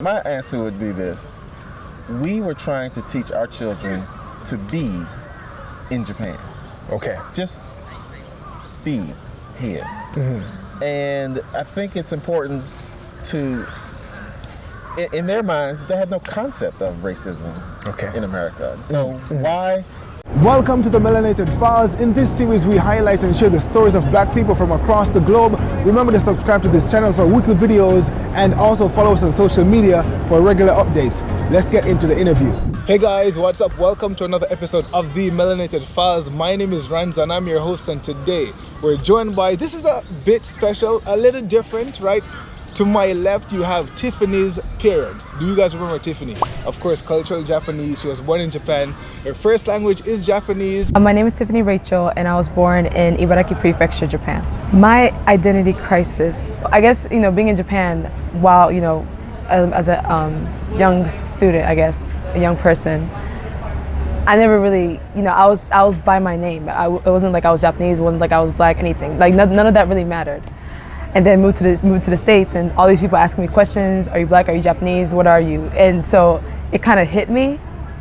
My answer would be this. We were trying to teach our children to be in Japan. Okay. Just be here. And I think it's important to, in their minds, they had no concept of racism in America. So why? Welcome to the Melanated Files. In this series, we highlight and share the stories of black people from across the globe. Remember to subscribe to this channel for weekly videos and also follow us on social media for regular updates. Let's get into the interview. Hey guys, what's up? Welcome to another episode of the Melanated Files. My name is Ranza and I'm your host, and today we're joined by, this is a bit special, a little different, right? To my left, you have Tiffany's parents. Do you guys remember Tiffany? Of course, cultural Japanese. She was born in Japan. Her first language is Japanese. My name is Tiffany Rachel, and I was born in Ibaraki Prefecture, Japan. My identity crisis, I guess, being in Japan while, as a young student, I guess, a young person, I never really, I was by my name. It wasn't like I was Japanese. It wasn't like I was black, anything. Like none of that really mattered. And then moved to the States, and all these people asking me questions. Are you black? Are you Japanese? What are you? And so it kind of hit me.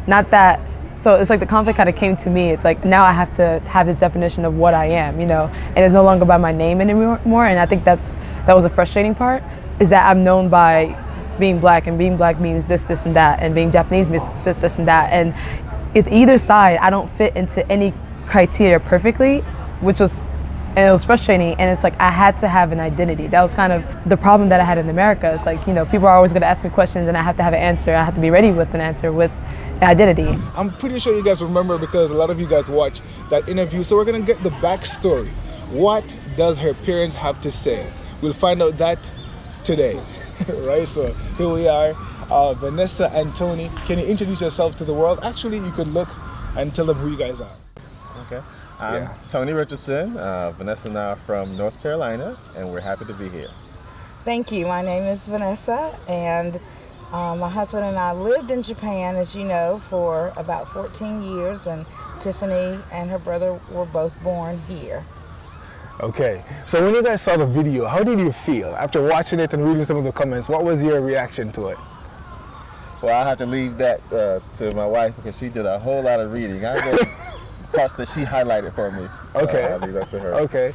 Not that, so it's like the conflict kind of came to me. It's like now I have to have this definition of what I am, and it's no longer by my name anymore. And I think that was a frustrating part, is that I'm known by being black, and being black means this, and that, and being Japanese means this, and that. And if either side, I don't fit into any criteria perfectly, and it was frustrating, and it's like I had to have an identity. That was kind of the problem that I had in America. It's like, people are always gonna ask me questions and I have to have an answer. I have to be ready with an answer, with an identity. I'm pretty sure you guys remember because a lot of you guys watched that interview. So we're gonna get the backstory. What does her parents have to say? We'll find out that today, right? So here we are, Vanessa and Tony. Can you introduce yourself to the world? Actually, you could look and tell them who you guys are. Okay. I'm Tony Richardson. Vanessa and I are from North Carolina, and we're happy to be here. Thank you. My name is Vanessa, and my husband and I lived in Japan, as you know, for about 14 years, and Tiffany and her brother were both born here. Okay, so when you guys saw the video, how did you feel? After watching it and reading some of the comments, what was your reaction to it? Well, I have to leave that to my wife because she did a whole lot of reading. I go parts that she highlighted for me. So I'll leave that to her. Okay.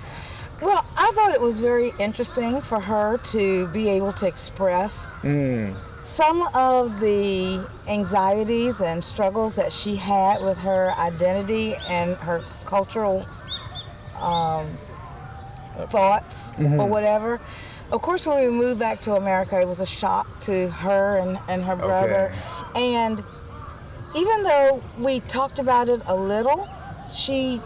Well, I thought it was very interesting for her to be able to express some of the anxieties and struggles that she had with her identity and her cultural thoughts or whatever. Of course, when we moved back to America, it was a shock to her and her brother. And even though we talked about it a little, she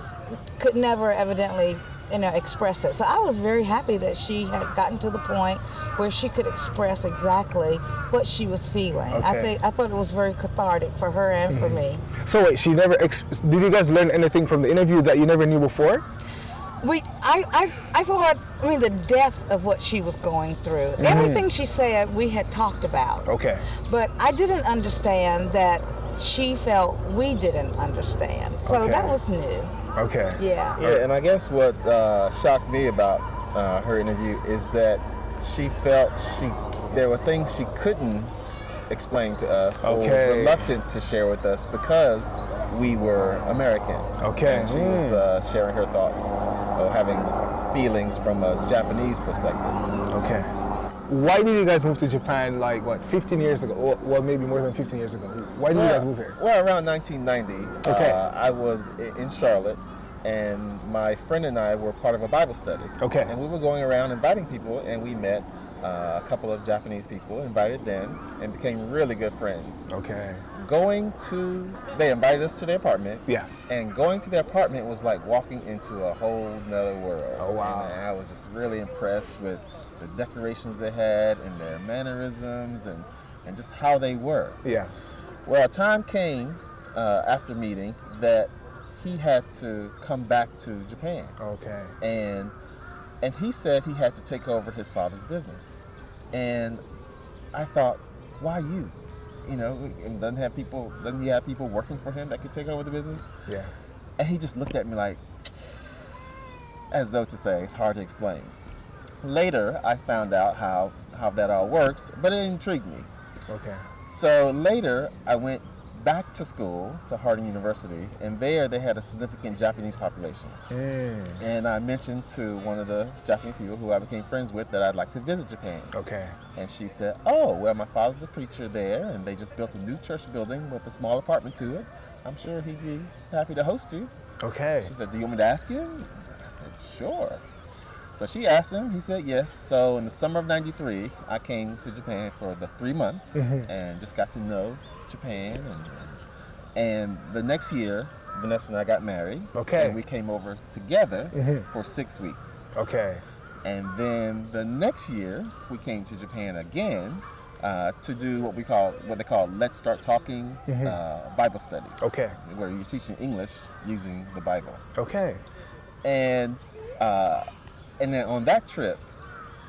could never evidently, express it. So I was very happy that she had gotten to the point where she could express exactly what she was feeling. I thought it was very cathartic for her and for me. So wait, she never, did you guys learn anything from the interview that you never knew before? I thought, the depth of what she was going through. Everything she said, we had talked about. Okay. But I didn't understand that she felt we didn't understand. So that was new. Okay. Yeah. Yeah, and I guess what shocked me about her interview is that she felt there were things she couldn't explain to us or was reluctant to share with us because we were American. Okay. And she was sharing her thoughts or having feelings from a Japanese perspective. Okay. Why did you guys move to Japan 15 years ago? Well, maybe more than 15 years ago. Why did you guys move here? Well, around 1990, I was in Charlotte, and my friend and I were part of a Bible study. Okay. And we were going around inviting people, and we met a couple of Japanese people, invited them, and became really good friends. Okay. They invited us to their apartment. Yeah. And going to their apartment was like walking into a whole nother world. Oh, wow. And I was just really impressed with the decorations they had and their mannerisms and just how they were. Yeah. Well, a time came after meeting that he had to come back to Japan. Okay. And he said he had to take over his father's business. And I thought, why you? Doesn't he have people working for him that could take over the business? Yeah. And he just looked at me like, as though to say, it's hard to explain. Later, I found out how that all works, but it intrigued me. Okay. So later, I went back to school, to Harding University, and there they had a significant Japanese population. And I mentioned to one of the Japanese people who I became friends with that I'd like to visit Japan. Okay. And she said, oh, well, my father's a preacher there, and they just built a new church building with a small apartment to it. I'm sure he'd be happy to host you. Okay. She said, do you want me to ask him? I said, sure. So she asked him, he said yes. So in the summer of '93, I came to Japan for the 3 months and just got to know Japan. And the next year, Vanessa and I got married. Okay. And we came over together for 6 weeks. Okay. And then the next year, we came to Japan again to do what they call Let's Start Talking Bible studies. Okay. Where you're teaching English using the Bible. Okay. And then on that trip,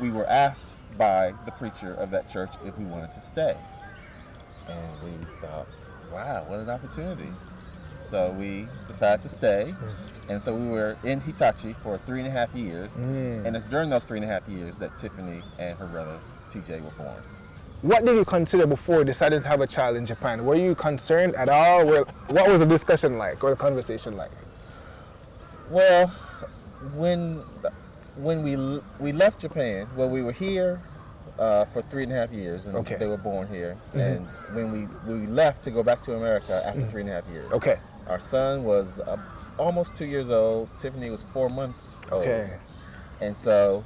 we were asked by the preacher of that church if we wanted to stay. And we thought, wow, what an opportunity. So we decided to stay. And so we were in Hitachi for 3.5 years. And it's during those 3.5 years that Tiffany and her brother, TJ, were born. What did you consider before deciding to have a child in Japan? Were you concerned at all? What was the discussion like or the conversation like? Well, when we left Japan, well, we were here for 3.5 years, and they were born here. And when we left to go back to America after 3.5 years, our son was almost 2 years old. Tiffany was 4 months old. And so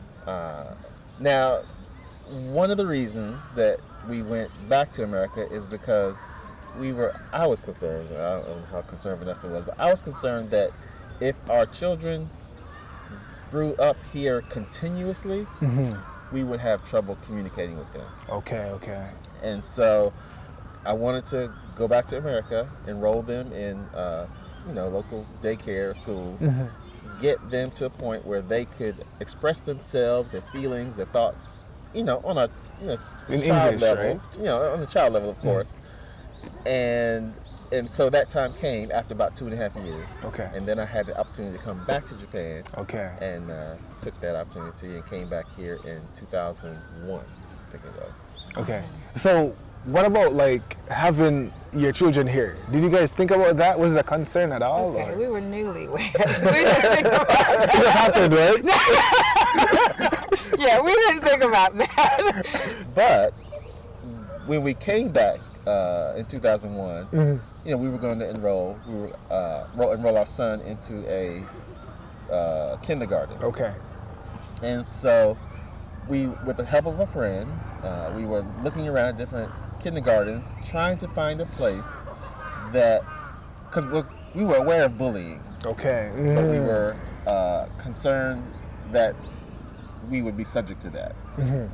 now, one of the reasons that we went back to America is because I was concerned. I don't know how concerned Vanessa was, but I was concerned that if our children grew up here continuously, we would have trouble communicating with them. Okay. And so I wanted to go back to America, enroll them in local daycare schools, get them to a point where they could express themselves, their feelings, their thoughts, on a child English, level, right? On the child level, of course. And so that time came after about 2.5 years. And then I had the opportunity to come back to Japan. And took that opportunity and came back here in 2001, I think it was. So what about having your children here? Did you guys think about that? Was it a concern at all? We were newlyweds. We didn't think about that. It happened, right? Yeah, we didn't think about that. But when we came back in 2001, we were going to enroll our son into a kindergarten. And so with the help of a friend, we were looking around different kindergartens, trying to find a place because we were aware of bullying. But we were concerned that we would be subject to that,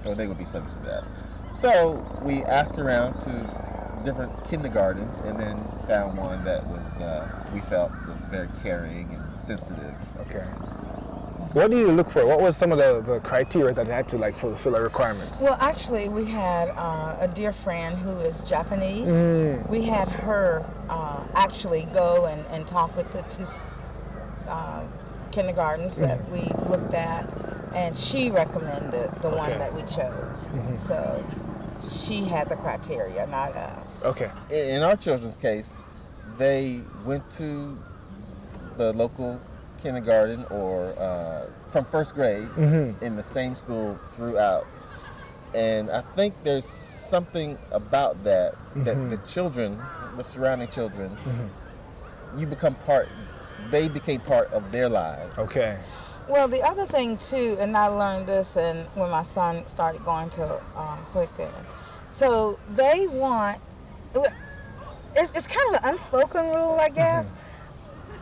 or they would be subject to that. So we asked around to different kindergartens, and then found one that we felt was very caring and sensitive. What do you look for? What was some of the criteria that you had to fulfill the requirements? Well, actually, we had a dear friend who is Japanese. We had her actually go and talk with the two kindergartens that we looked at, and she recommended the one that we chose. So she had the criteria, not us. In our children's case, they went to the local kindergarten or from first grade in the same school throughout. And I think there's something about that the children, the surrounding children, they became part of their lives. Well, the other thing too, and I learned this when my son started going to Hoyton. So they want, it's kind of an unspoken rule, I guess,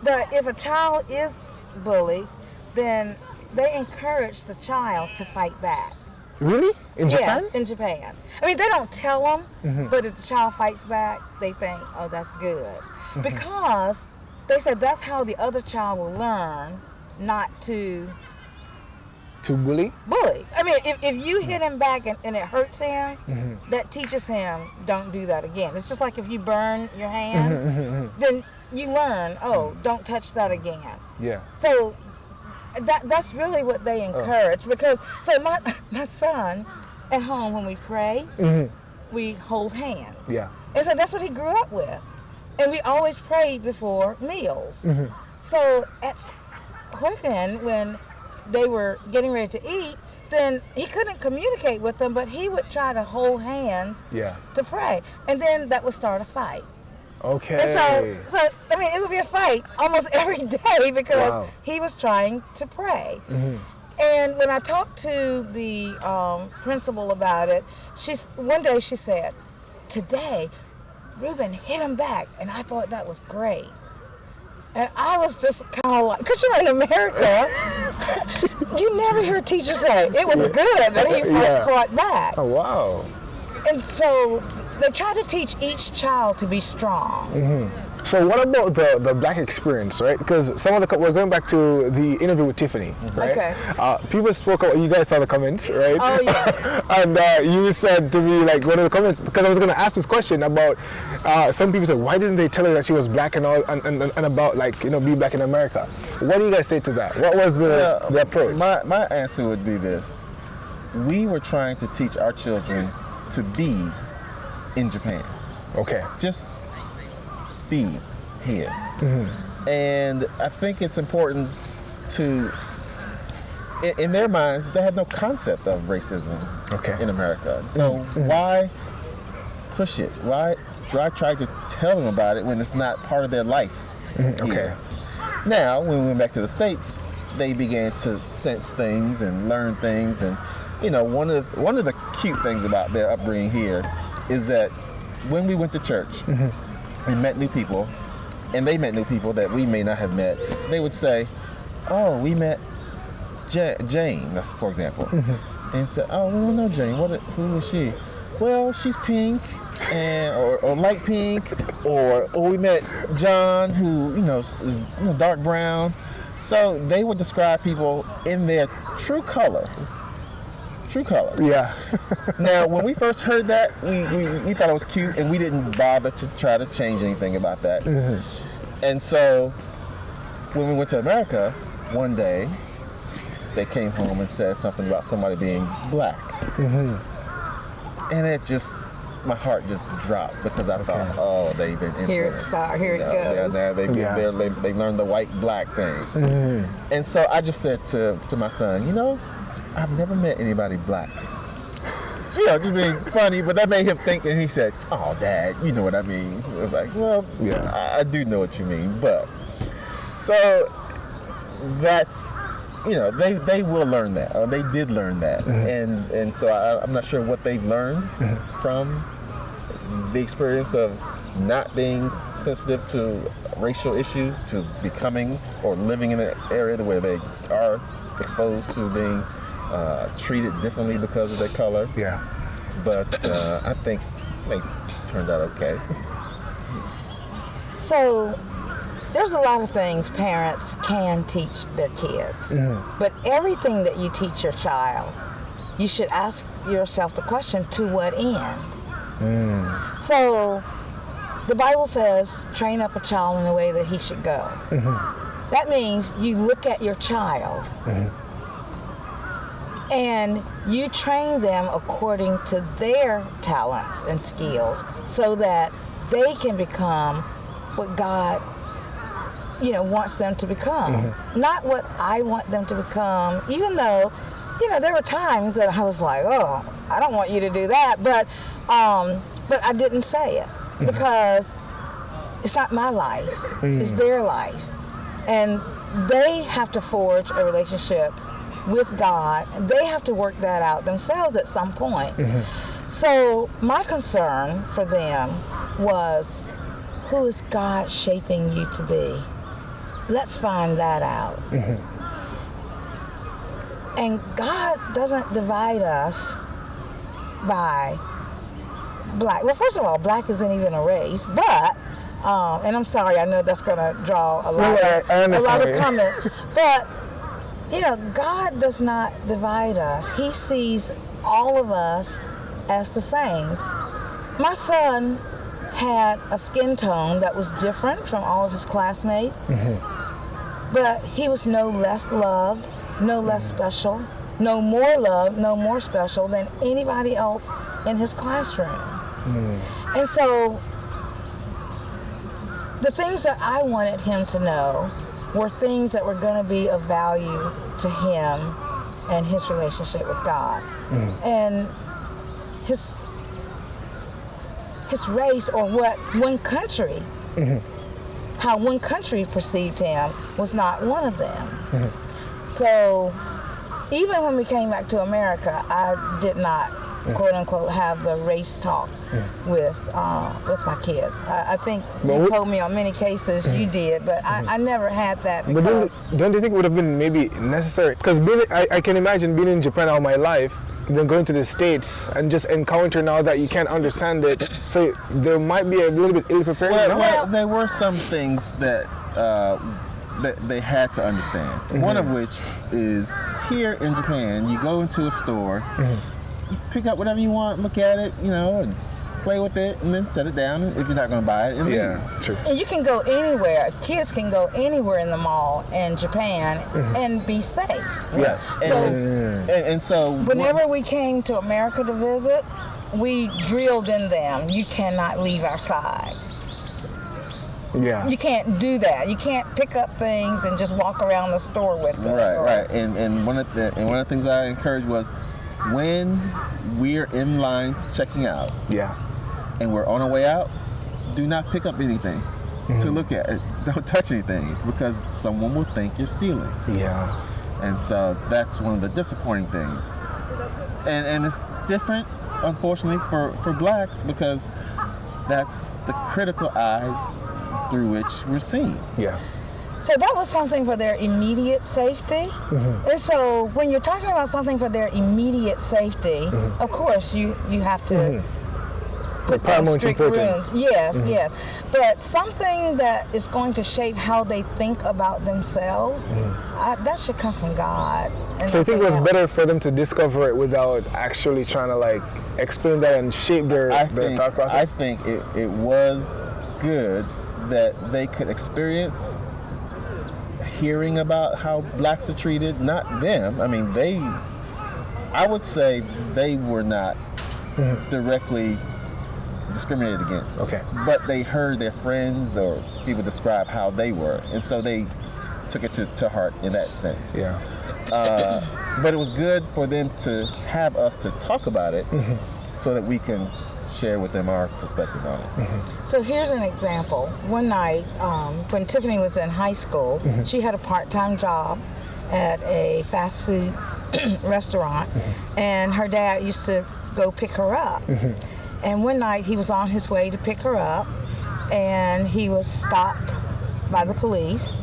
but if a child is bullied, then they encourage the child to fight back. Really? In Japan? Yes, in Japan. I mean, they don't tell them, but if the child fights back, they think, oh, that's good. Because they said that's how the other child will learn not to bully. I mean, if you hit him back and it hurts him, that teaches him don't do that again. It's just like if you burn your hand, then you learn, don't touch that again. So that's really what they encourage. Because so my son at home, when we pray, we hold hands. Yeah. And so that's what he grew up with. And we always prayed before meals. Mm-hmm. So at Quicken, when they were getting ready to eat, then he couldn't communicate with them, but he would try to hold hands to pray. And then that would start a fight. Okay. And so I mean, it would be a fight almost every day because he was trying to pray. Mm-hmm. And when I talked to the principal about it, one day she said, today, Reuben hit him back, and I thought that was great. And I was just kind of like, because you're in America, you never hear a teacher say, it was good that he fought back. Oh, wow. And so they try to teach each child to be strong. Mm-hmm. So what about the black experience, right? Because some of we're going back to the interview with Tiffany, right? Okay. People spoke about, you guys saw the comments, right? Oh, yeah. And you said to me, like, one of the comments, because I was going to ask this question about, some people said, why didn't they tell her that she was black and all, and about, like, you know, be black in America? What do you guys say to that? What was the approach? My answer would be this. We were trying to teach our children to be in Japan. Okay. Just be here. Mm-hmm. And I think it's important to, in their minds, they had no concept of racism in America. So why push it? Why try to tell them about it when it's not part of their life here? Now, when we went back to the States, they began to sense things and learn things. And you know, one of the cute things about their upbringing here is that when we went to church and met new people, and they met new people that we may not have met, they would say, oh, we met Jane, that's for example. And said, oh, we don't know Jane. Who is she? Well, she's pink, and or light pink, or we met John, who is dark brown. So they would describe people in their true color. Yeah. Now, when we first heard that, we thought it was cute, and we didn't bother to try to change anything about that. And so, when we went to America, one day, they came home and said something about somebody being black. And my heart just dropped because I thought, oh, they've been influenced. Here it goes. They learned the white-black thing. And so I just said to my son, I've never met anybody black. Just being funny, but that made him think, and he said, oh, Dad, you know what I mean. I was like, well, I do know what you mean, but. So that's, they will learn that, or they did learn that. And so I'm not sure what they've learned from the experience of not being sensitive to racial issues, to becoming or living in an area where they are exposed to being treated differently because of their color. Yeah. But I think they turned out okay. So there's a lot of things parents can teach their kids. But everything that you teach your child, you should ask yourself the question, to what end? So the Bible says, train up a child in the way that he should go. That means you look at your child and you train them according to their talents and skills so that they can become what God, wants them to become. Not what I want them to become, even though, there were times that I was like, oh, I don't want you to do that, but I didn't say it because it's not my life, it's their life. And they have to forge a relationship with God, and they have to work that out themselves at some point. So my concern for them was, who is God shaping you to be? Let's find that out. And God doesn't divide us by black. Well, first of all, black isn't even a race, but and I'm sorry, I know that's going to draw a lot of comments, but God does not divide us. He sees all of us as the same. My son had a skin tone that was different from all of his classmates, but he was no less loved, no less special, no more loved, no more special than anybody else in his classroom. And so the things that I wanted him to know were things that were going to be of value to him and his relationship with God. And his race, or what one country, how one country perceived him, was not one of them. So even when we came back to America, I did not, quote unquote, have the race talk with my kids. I think you told me on many cases you did, but I never had that. Because but don't you think it would have been maybe necessary? Because I can imagine being in Japan all my life, then going to the States and just encountering all that you can't understand it. So there might be a little bit ill-prepared. Well, there were some things that they had to understand. One of which is, here in Japan, you go into a store, you pick up whatever you want, look at it, and play with it, and then set it down if you're not going to buy it. And true. And you can go anywhere. Kids can go anywhere in the mall in Japan and be safe. Yeah. So, so whenever we came to America to visit, we drilled in them, you cannot leave our side. Yeah. You can't do that. You can't pick up things and just walk around the store with them. Right. And one of the things I encouraged was, when we're in line checking out, and we're on our way out, do not pick up anything to look at. Don't touch anything, because someone will think you're stealing. Yeah. And so that's one of the disappointing things. And it's different, unfortunately, for blacks, because that's the critical eye through which we're seen. Yeah. So that was something for their immediate safety. And so when you're talking about something for their immediate safety, of course you have to put those strict rules. Yes. But something that is going to shape how they think about themselves, that should come from God. So I think it was better for them to discover it without actually trying to explain that and shape their thought process? I think it was good that they could experience hearing about how blacks are treated, not them. I mean, I would say they were not directly discriminated against. Okay. But they heard their friends or people describe how they were, and so they took it to heart in that sense. Yeah. But it was good for them to have us to talk about it so that we can share with them our perspective on it. So here's an example. One night, when Tiffany was in high school, she had a part-time job at a fast food restaurant, and her dad used to go pick her up. And one night he was on his way to pick her up, and he was stopped by the police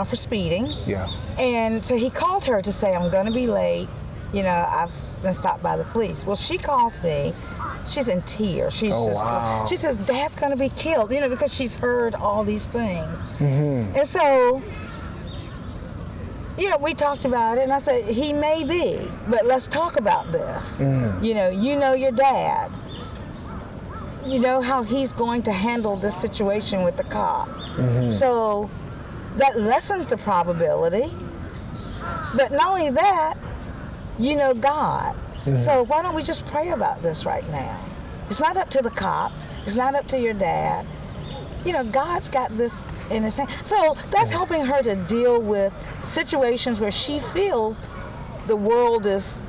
for speeding. Yeah. And so he called her to say, I'm going to be late. I've been stopped by the police. Well, she calls me. She's in tears. She's she says, Dad's going to be killed, because she's heard all these things. And so, we talked about it, and I said, he may be, but let's talk about this. You know your dad. You know how he's going to handle this situation with the cop. So that lessens the probability. But not only that, God. So why don't we just pray about this right now? It's not up to the cops. It's not up to your dad. God's got this in his hand. So that's helping her to deal with situations where she feels the world is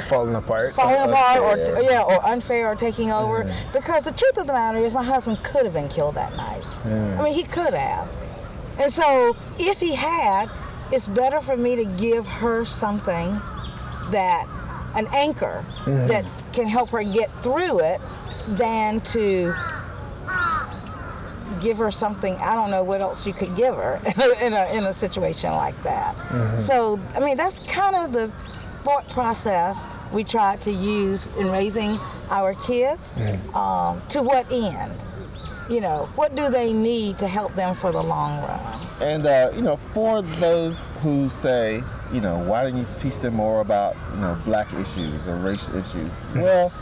falling apart or unfair or taking over. Because the truth of the matter is, my husband could have been killed that night. I mean, he could have. And so if he had, it's better for me to give her something an anchor that can help her get through it, than to give her something. I don't know what else you could give her in a situation like that. So, I mean, that's kind of the thought process we try to use in raising our kids. To what end? What do they need to help them for the long run? And, for those who say, why didn't you teach them more about, black issues or race issues? Well,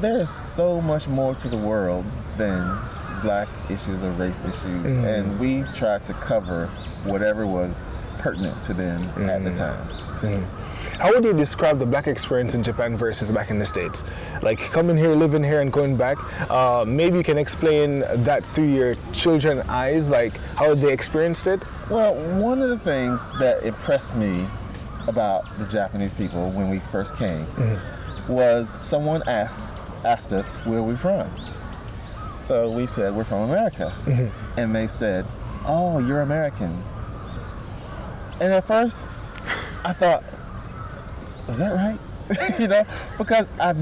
there is so much more to the world than black issues or race issues. And we try to cover whatever was pertinent to them at the time. How would you describe the black experience in Japan versus back in the States? Like coming here, living here, and going back. Maybe you can explain that through your children's eyes, like how they experienced it. Well, one of the things that impressed me about the Japanese people when we first came was someone asked us where we're from. So we said we're from America, and they said, "Oh, you're Americans." And at first, I thought, "Was that right?" You know, because I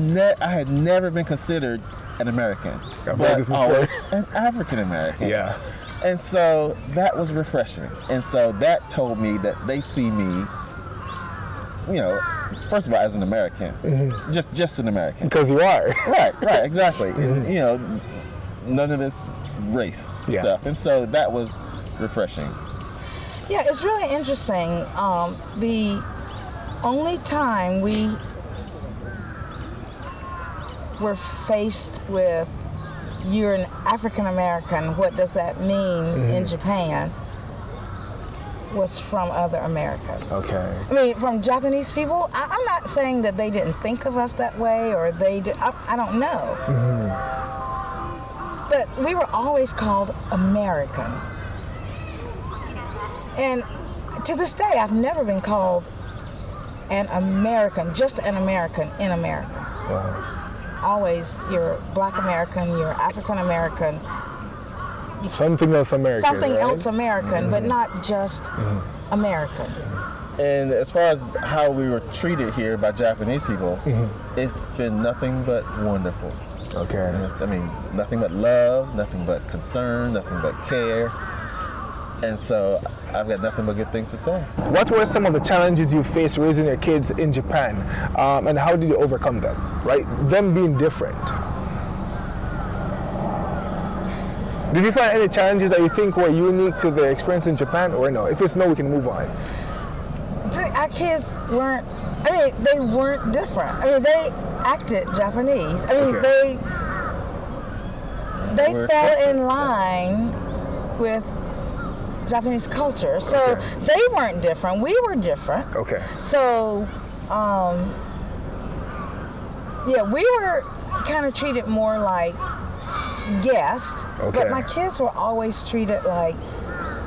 had never been considered an American, but always an African American. Yeah. And so that was refreshing. And so that told me that they see me, you know, first of all, as an American, just an American. Because you are. Right, exactly. And, you know, none of this race stuff. And so that was refreshing. Yeah, it's really interesting. The only time we were faced with, you're an African American, what does that mean in Japan, was from other Americans. Okay. I mean, from Japanese people. I'm not saying that they didn't think of us that way, or they did. I don't know. But we were always called American. And to this day, I've never been called an American, just an American in America. Wow. Always, you're Black American, you're African American. Something else American. Something right? else American, but not just American. And as far as how we were treated here by Japanese people, it's been nothing but wonderful. Okay. I mean, nothing but love, nothing but concern, nothing but care. And so I've got nothing but good things to say. What were some of the challenges you faced raising your kids in Japan, and how did you overcome them, right? Them being different. Did you find any challenges that you think were unique to the experience in Japan, or no? If it's no, we can move on. Our kids weren't, I mean, they weren't different. I mean, they acted Japanese. I mean, they fell in line with Japanese culture. So they weren't different. We were different. Okay. So, yeah, we were kind of treated more like guests, but my kids were always treated like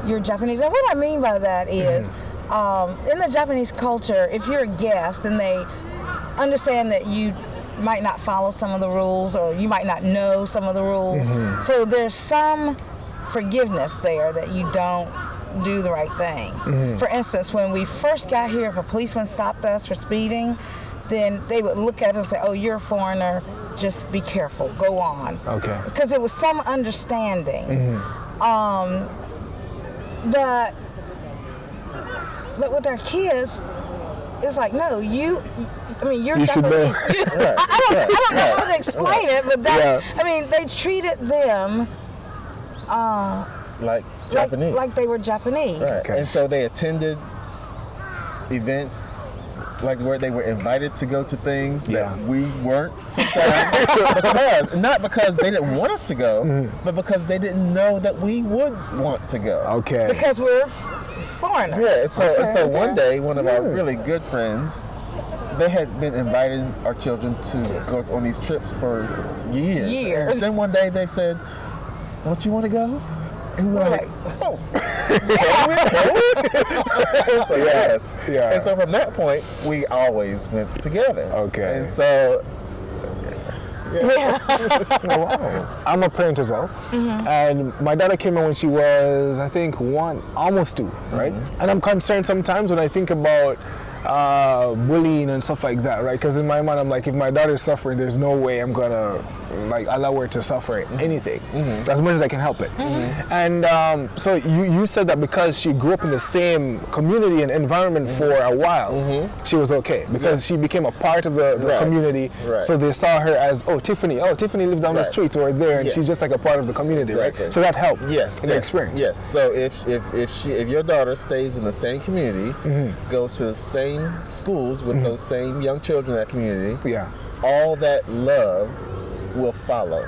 you're Japanese. And what I mean by that is, in the Japanese culture, if you're a guest, then they understand that you might not follow some of the rules, or you might not know some of the rules. So there's some forgiveness there that you don't do the right thing. For instance, when we first got here, if a policeman stopped us for speeding, then they would look at us and say, "Oh, you're a foreigner, just be careful, go on." Okay. Because it was some understanding. But with our kids, it's like, no, you're Japanese. I don't know how to explain it, but that, I mean, they treated them like Japanese. Like they were Japanese. Right. Okay. And so they attended events like where they were invited to go to things that we weren't sometimes. Not because they didn't want us to go, but because they didn't know that we would want to go. Okay. Because we're foreigners. Yeah, so one day, one of our really good friends, they had been inviting our children to go on these trips for years. And then one day they said, "Don't you want to go?" And we were like, "Oh, so yes." And so from that point, we always went together. Okay. And so, wow. I'm a parent as well, and my daughter came in when she was, I think, 1, almost 2, right? And I'm concerned sometimes when I think about bullying and stuff like that, right? Because in my mind, I'm like, if my daughter's suffering, there's no way I'm gonna like allow her to suffer anything, as much as I can help it. And so you said that because she grew up in the same community and environment for a while, she was okay because she became a part of the community. So they saw her as, oh, Tiffany lived down the street or there, and she's just like a part of the community, right? So that helped in the experience. Yes. So if your daughter stays in the same community, goes to the same schools with those same young children in that community, all that love will follow.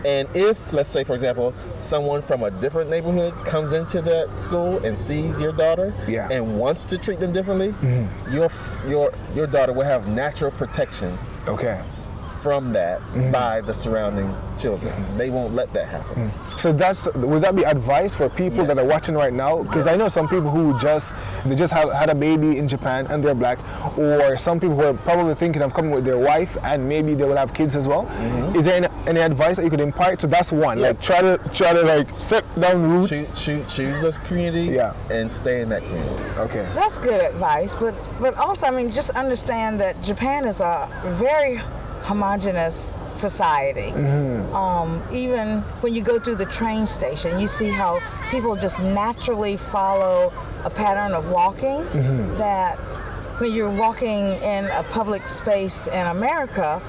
And if, let's say, for example, someone from a different neighborhood comes into that school and sees your daughter and wants to treat them differently, your daughter will have natural protection from that by the surrounding children. They won't let that happen. So would that be advice for people that are watching right now? Because I know some people who just had a baby in Japan and they're black, or some people who are probably thinking of coming with their wife and maybe they will have kids as well. Is there any advice that you could impart? So that's one. Like try to like set down roots. Choose a community and stay in that community. Okay. That's good advice, but also, I mean, just understand that Japan is a very homogenous society. Even when you go through the train station, you see how people just naturally follow a pattern of walking that when you're walking in a public space in America,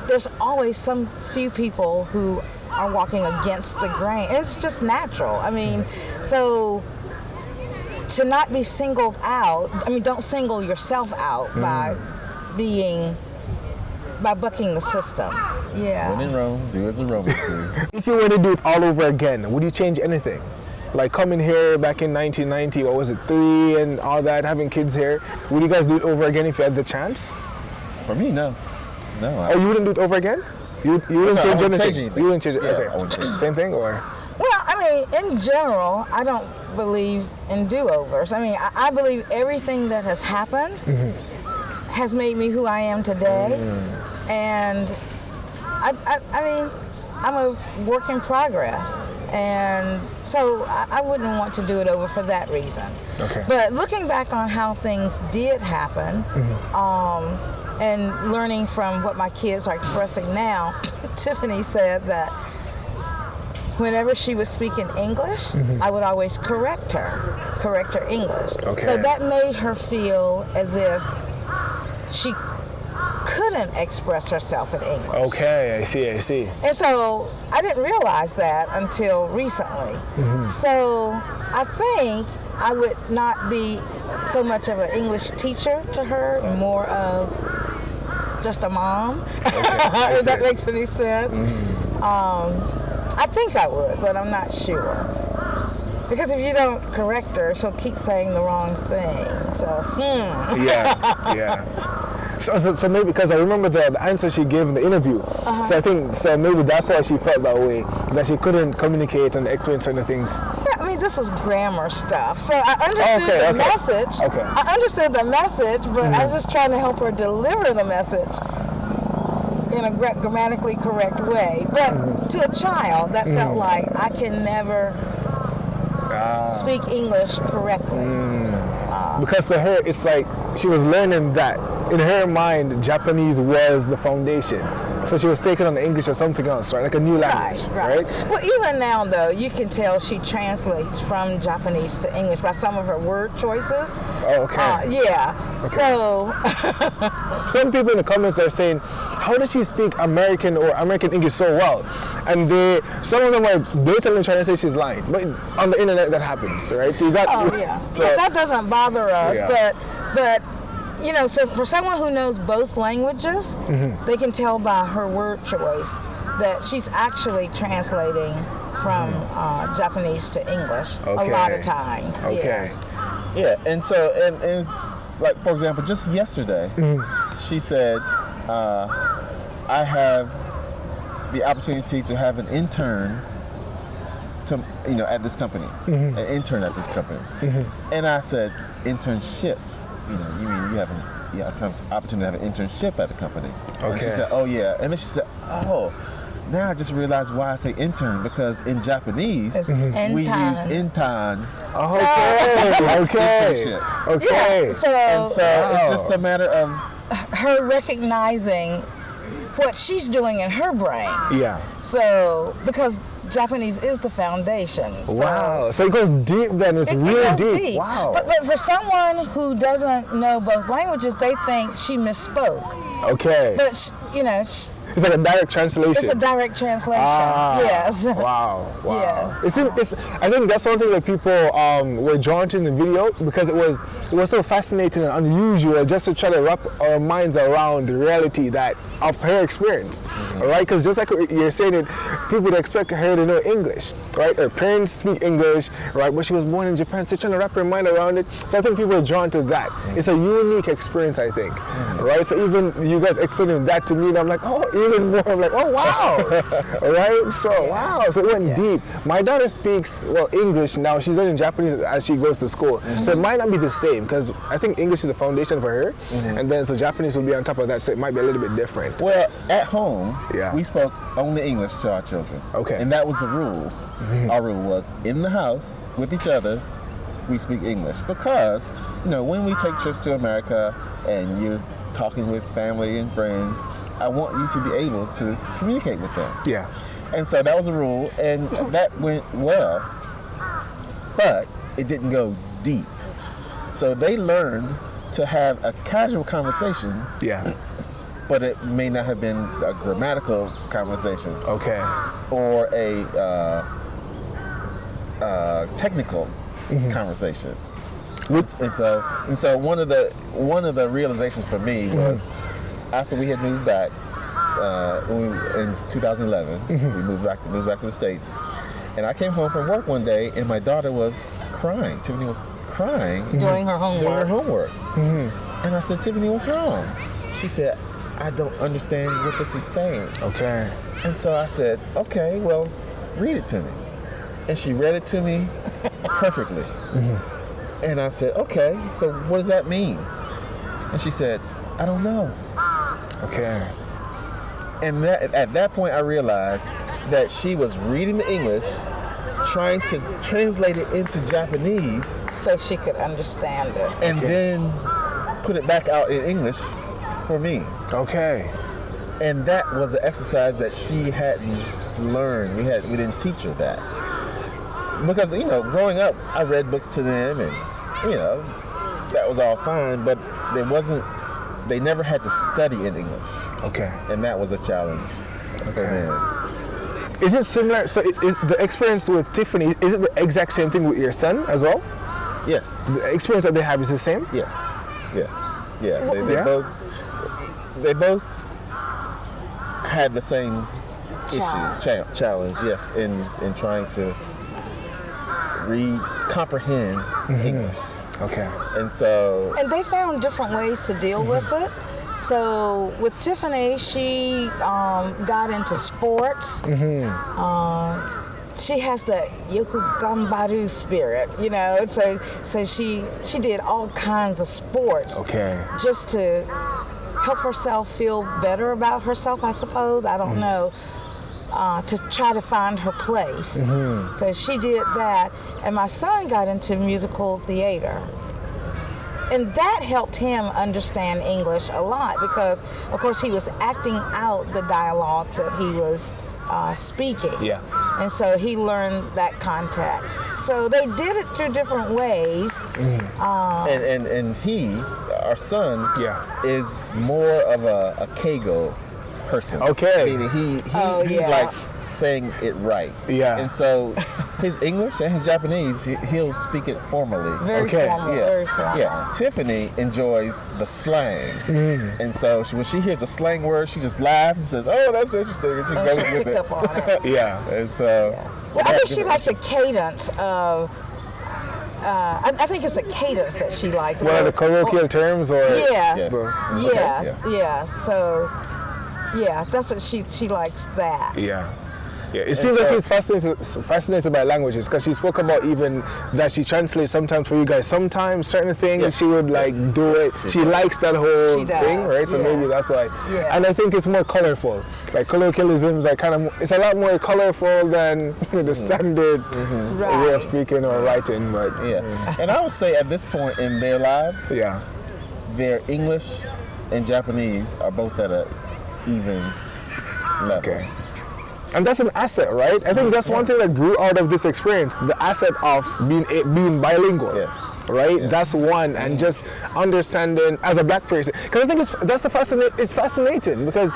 there's always some few people who are walking against the grain. It's just natural. I mean, so to not be singled out, I mean, don't single yourself out by bucking the system. When in Rome, do as the Romans do. If you were to do it all over again, would you change anything? Like coming here back in 1990, what was it, 3 and all that, having kids here, would you guys do it over again if you had the chance? For me, no. Oh, you wouldn't do it over again? You wouldn't change anything? You wouldn't change it? Okay. Same thing, or? Well, I mean, in general, I don't believe in do-overs. I mean, I believe everything that has happened has made me who I am today. And I mean, I'm a work in progress. And so I wouldn't want to do it over for that reason. Okay. But looking back on how things did happen, and learning from what my kids are expressing now, Tiffany said that whenever she was speaking English, I would always correct her English. Okay. So that made her feel as if she couldn't express herself in English. Okay, I see. And so I didn't realize that until recently. So I think I would not be so much of an English teacher to her and more of just a mom, if that makes any sense. I think I would, but I'm not sure. Because if you don't correct her, she'll keep saying the wrong thing. So, So maybe, because I remember the answer she gave in the interview. So I think, maybe that's why she felt that way, that she couldn't communicate and explain certain things. Yeah, I mean, this was grammar stuff. So I understood the message. I understood the message, but I was just trying to help her deliver the message in a grammatically correct way. But to a child, that felt like I can never speak English correctly. Because to her, it's like she was learning that. In her mind, Japanese was the foundation. So she was taking on English or something else, right? Like a new language, right? Well, even now, though, you can tell she translates from Japanese to English by some of her word choices. Oh, okay. So some people in the comments are saying, how does she speak American or American English so well? And some of them are blatantly trying to say she's lying. But on the internet, that happens, right? So you got, so that doesn't bother us. But you know, so for someone who knows both languages, they can tell by her word choice that she's actually translating from Japanese to English a lot of times. Yes. Yeah, and so, and like, for example, just yesterday, she said, I have the opportunity to have an intern at this company, an intern at this company. And I said, internship? You mean you have an opportunity to have an internship at the company? And she said, oh yeah. And then she said, oh, now I just realized why I say intern, because in Japanese, we use intan. Okay. Yeah, so it's just a matter of her recognizing what she's doing in her brain. Yeah. So, because Japanese is the foundation. Wow. So it goes deep then. It's really deep. Wow. But for someone who doesn't know both languages, they think she misspoke. Okay. But, It's like a direct translation. It's a direct translation. Yes. Wow. Yes. I think that's one thing that people were drawn to in the video, because it was so fascinating and unusual, just to try to wrap our minds around the reality of her experience, right? Because just like you're saying, it, people would expect her to know English, right? Her parents speak English, right? But she was born in Japan, so trying to wrap her mind around it. So I think people are drawn to that. It's a unique experience, I think, right? So even you guys explaining that to me, and I'm like, oh, even more. I'm like, oh, wow, right? So wow, so it went deep. My daughter speaks English now. She's learning Japanese as she goes to school, so it might not be the same, because I think English is the foundation for her, and then so Japanese will be on top of that, so it might be a little bit different. Well, at home, we spoke only English to our children. Okay. And that was the rule. Our rule was, in the house with each other, we speak English. Because, when we take trips to America and you're talking with family and friends, I want you to be able to communicate with them. Yeah. And so that was a rule, and that went well, but it didn't go deep. So they learned to have a casual conversation. Yeah. But it may not have been a grammatical conversation. Okay. Or a technical conversation. And so one of the realizations for me was, after we had moved back in 2011, we moved back to the States, and I came home from work one day and my daughter was crying. Tiffany was crying Doing her homework. And I said, Tiffany, what's wrong? She said, I don't understand what this is saying. Okay. And so I said, okay, well, read it to me. And she read it to me perfectly. And I said, okay, so what does that mean? And she said, I don't know. Okay. And at that point, I realized that she was reading the English, trying to translate it into Japanese. So she could understand it. And then put it back out in English for me. Okay. And that was an exercise that she hadn't learned. We didn't teach her that. Because, growing up, I read books to them and, that was all fine, but they never had to study in English. Okay. And that was a challenge for them. Is it similar? So is the experience with Tiffany, is it the exact same thing with your son as well? Yes. The experience that they have is the same? Yes. Yeah. They both had the same challenge, yes, in trying to comprehend English. Okay. And they found different ways to deal with it. So with Tiffany, she got into sports. She has the yokugambaru spirit, So she did all kinds of sports. Okay. Just to help herself feel better about herself, I suppose. I don't know. To try to find her place. So she did that. And my son got into musical theater. And that helped him understand English a lot because, of course, he was acting out the dialogues that he was speaking. Yeah. And so he learned that context. So they did it two different ways. And he, our son, is more of a Keigo person. Okay. Meaning he likes saying it right. Yeah. And so his English and his Japanese, he'll speak it formally. Very formal. Very formal. Yeah. Tiffany enjoys the slang. And so when she hears a slang word, she just laughs and says, oh, that's interesting. And she goes with it. Up on it. Yeah. And so, well, I think she likes a cadence of I think it's a cadence that she likes. What are the colloquial terms or? Yes. Yes. So, that's what she likes that. Yeah. It seems like he's fascinated by languages because she spoke about even that she translates sometimes for you guys. Sometimes certain things she would do it. She likes that whole thing, right? So maybe that's why. Yeah. And I think it's more colorful. Like colloquialisms are it's a lot more colorful than the standard way of speaking or writing. But and I would say at this point in their lives, their English and Japanese are both at a even level. Okay. And that's an asset, right? I think that's one thing that grew out of this experience, the asset of being bilingual. Yes. Right? Yeah. That's one, and just understanding as a black person. Because I think it's fascinating because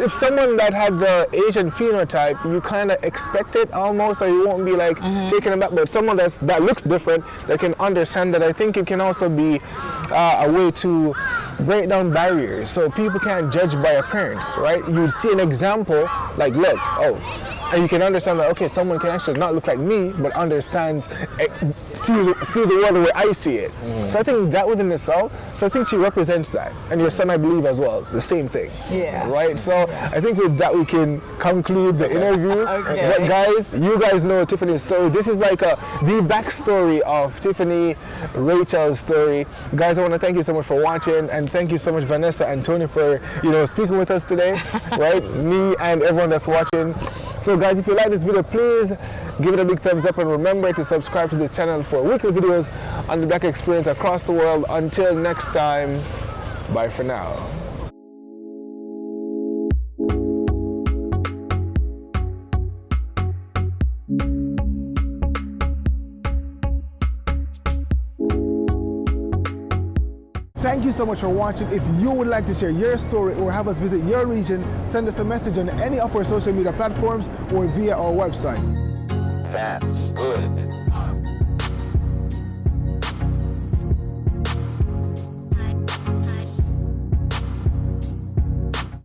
if someone that had the Asian phenotype, you kind of expect it almost, or you won't be like taken aback. But someone that looks different, that can understand that, I think it can also be a way to break down barriers, so people can't judge by appearance, right? You'd see an example, like, look, and you can understand that, okay, someone can actually not look like me, but understands, see the world the way I see it. So I think that within itself, so I think she represents that. And your son, I believe, as well, the same thing. Yeah. Right? So I think with that we can conclude the interview. Okay. But guys, you guys know Tiffany's story. This is like the backstory of Tiffany, Rachel's story. Guys, I want to thank you so much for watching, and thank you so much, Vanessa and Tony, for speaking with us today, right? Me and everyone that's watching. So guys, if you like this video, please give it a big thumbs up, and remember to subscribe to this channel for weekly videos on the Black experience across the world. Until next time, bye for now. Thank you so much for watching. If you would like to share your story or have us visit your region, send us a message on any of our social media platforms or via our website. That's good.